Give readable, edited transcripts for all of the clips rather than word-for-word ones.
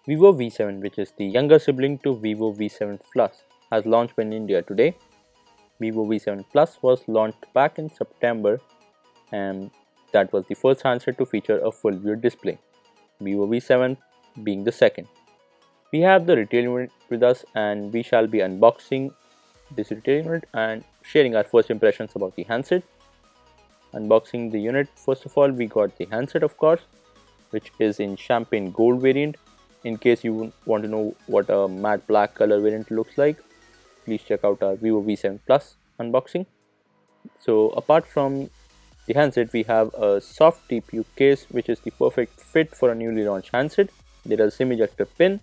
Vivo V7, which is the younger sibling to Vivo V7 Plus, has launched in India today. Vivo V7 Plus was launched back in September, and that was the first handset to feature a full view display, Vivo V7 being the second. We have the retail unit with us, and we shall be unboxing this retail unit and sharing our first impressions about the handset. Unboxing the unit, first of all, we got the handset, of course, which is in champagne gold variant. In case you want to know what a matte black color variant looks like, please check out our Vivo V7 Plus unboxing. So apart from the handset, we have a soft TPU case, which is the perfect fit for a newly launched handset. There is a SIM ejector pin.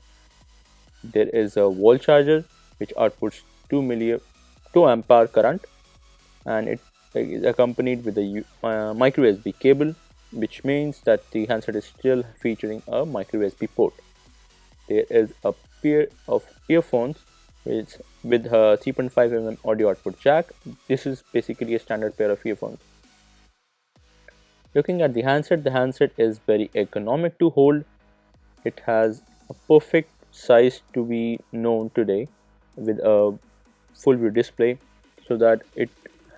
There is a wall charger which outputs 2 ampere current, and it is accompanied with a micro USB cable, which means that the handset is still featuring a micro USB port. There is a pair of earphones with a 3.5 mm audio output jack. This is basically a standard pair of earphones. Looking at the handset is very economic to hold. It has a perfect size to be known today with a full view display, so that it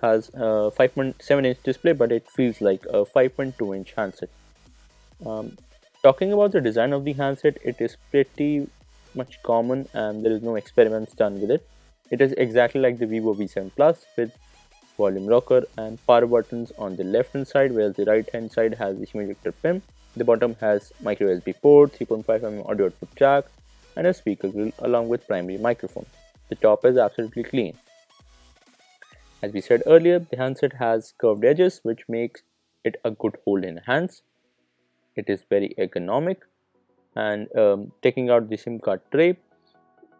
has a 5.7-inch display, but it feels like a 5.2-inch handset. Um, Talking about the design of the handset, it is pretty much common and there is no experiments done with it. It is exactly like the Vivo V7 Plus with volume rocker and power buttons on the left hand side, whereas the right hand side has the SIM ejector pin. The bottom has micro USB port, 3.5 mm audio output jack, and a speaker grill along with primary microphone. The top is absolutely clean. As we said earlier, the handset has curved edges, which makes it a good hold in hands. It is very ergonomic, and taking out the SIM card tray,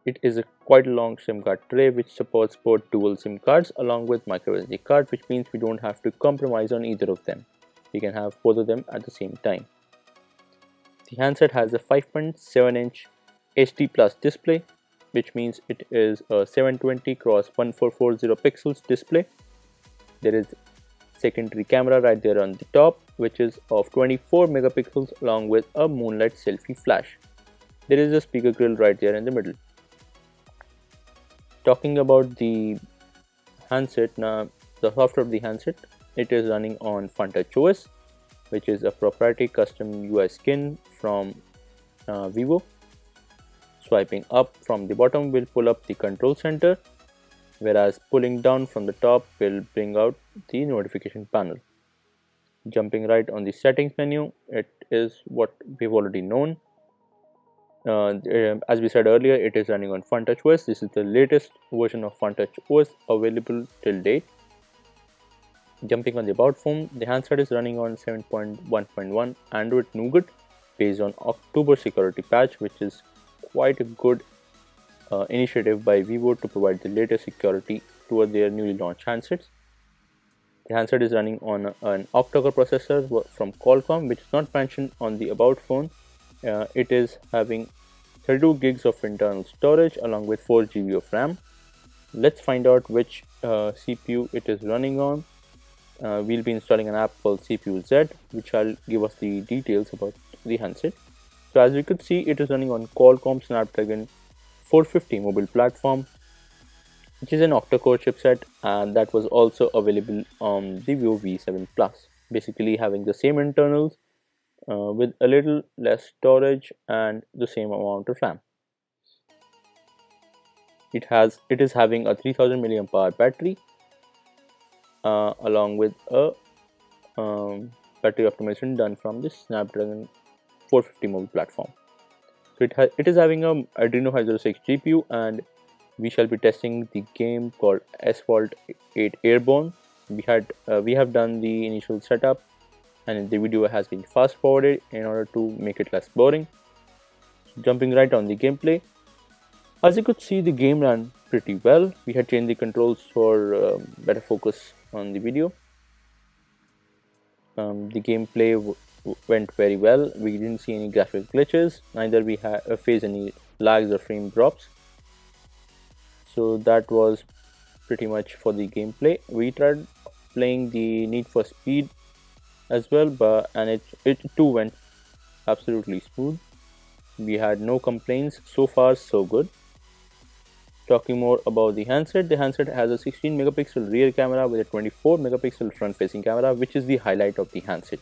it is a quite long SIM card tray which supports both dual SIM cards along with micro SD card, which means we don't have to compromise on either of them. We can have both of them at the same time. The handset has a 5.7-inch HD plus display, which means it is a 720 x 1440 pixels display. There is secondary camera right there on the top, which is of 24 megapixels along with a moonlight selfie flash. There is a speaker grill right there in the middle. Talking about the handset now, the software of the handset, it is running on FunTouch OS, which is a proprietary custom UI skin from Vivo. Swiping up from the bottom will pull up the control center, whereas pulling down from the top will bring out the notification panel. Jumping right on the settings menu, it is what we've already known. As we said earlier, it is running on FunTouch OS. This is the latest version of FunTouch OS available till date. Jumping on the about phone, the handset is running on 7.1.1 Android Nougat based on October security patch, which is quite a good initiative by Vivo to provide the latest security toward their newly launched handsets. The handset is running on an octa-core processor from Qualcomm, which is not mentioned on the about phone. It is having 32 gigs of internal storage along with 4 GB of RAM. Let's find out which CPU it is running on. We'll be installing an app called CPU Z, which will give us the details about the handset. So as we could see, it is running on Qualcomm Snapdragon 450 mobile platform, which is an octa-core chipset, and that was also available on the Vivo V7 Plus, basically having the same internals with a little less storage and the same amount of RAM. It is having a 3000 mAh battery along with a battery optimization done from the Snapdragon 450 mobile platform. So it is having a Adreno 506 GPU, and we shall be testing the game called Asphalt 8 Airborne. We have done the initial setup, and the video has been fast forwarded in order to make it less boring. So jumping right on the gameplay, as you could see, the game ran pretty well. We had changed the controls for better focus on the video. The gameplay went very well. We didn't see any graphic glitches, neither we faced any lags or frame drops. So that was pretty much for the gameplay. We tried playing the Need for Speed as well, and it too went absolutely smooth. We had no complaints. So far so good. Talking more about the handset has a 16 megapixel rear camera with a 24 megapixel front facing camera, which is the highlight of the handset.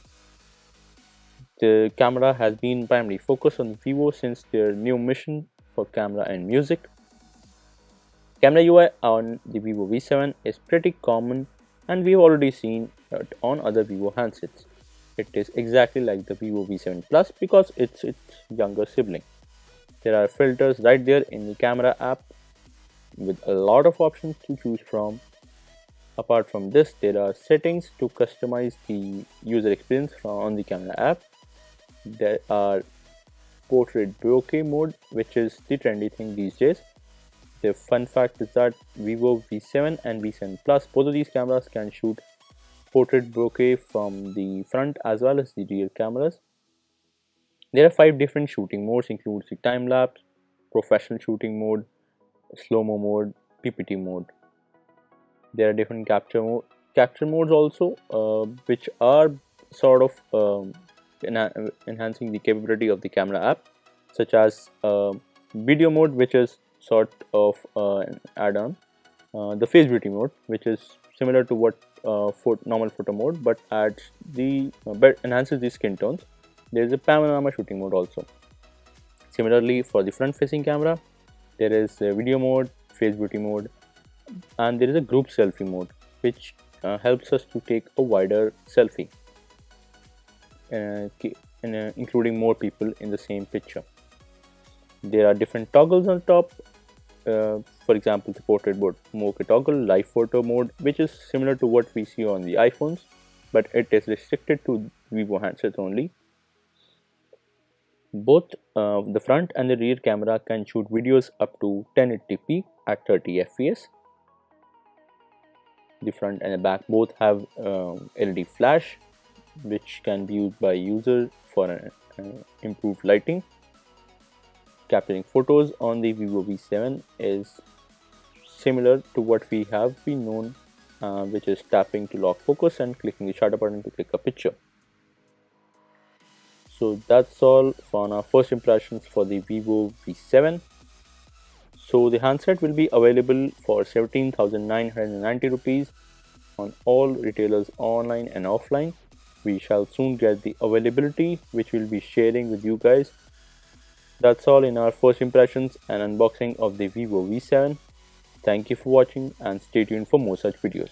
The camera has been primarily focused on Vivo since their new mission for camera and music. Camera UI on the Vivo V7 is pretty common and we've already seen it on other Vivo handsets. It is exactly like the Vivo V7 Plus because it's its younger sibling. There are filters right there in the camera app with a lot of options to choose from. Apart from this, there are settings to customize the user experience on the camera app. There are portrait bokeh mode, which is the trendy thing these days. The fun fact is that Vivo V7 and V7 Plus, both of these cameras can shoot portrait bokeh from the front as well as the rear cameras. There are 5 different shooting modes, includes the time lapse, professional shooting mode, slow-mo mode, PPT mode. There are different capture modes also, which are sort of enhancing the capability of the camera app, such as video mode, which is sort of an add-on, the face beauty mode, which is similar to what normal photo mode, but adds the but enhances the skin tones. There is a panorama shooting mode also. Similarly, for the front-facing camera, there is a video mode, face beauty mode, and there is a group selfie mode, which helps us to take a wider selfie, including more people in the same picture. There are different toggles on top. For example, the portrait mode bokeh toggle, live photo mode, which is similar to what we see on the iPhones, but it is restricted to Vivo handsets only. Both the front and the rear camera can shoot videos up to 1080p at 30 fps. The front and the back both have LED flash, which can be used by user for improved lighting. Capturing photos on the Vivo V7 is similar to what we have been known, which is tapping to lock focus and clicking the shutter button to click a picture. So that's all for our first impressions for the Vivo V7. So the handset will be available for 17,990 rupees on all retailers online and offline. We shall soon get the availability, which we'll be sharing with you guys. That's all in our first impressions and unboxing of the Vivo V7. Thank you for watching and stay tuned for more such videos.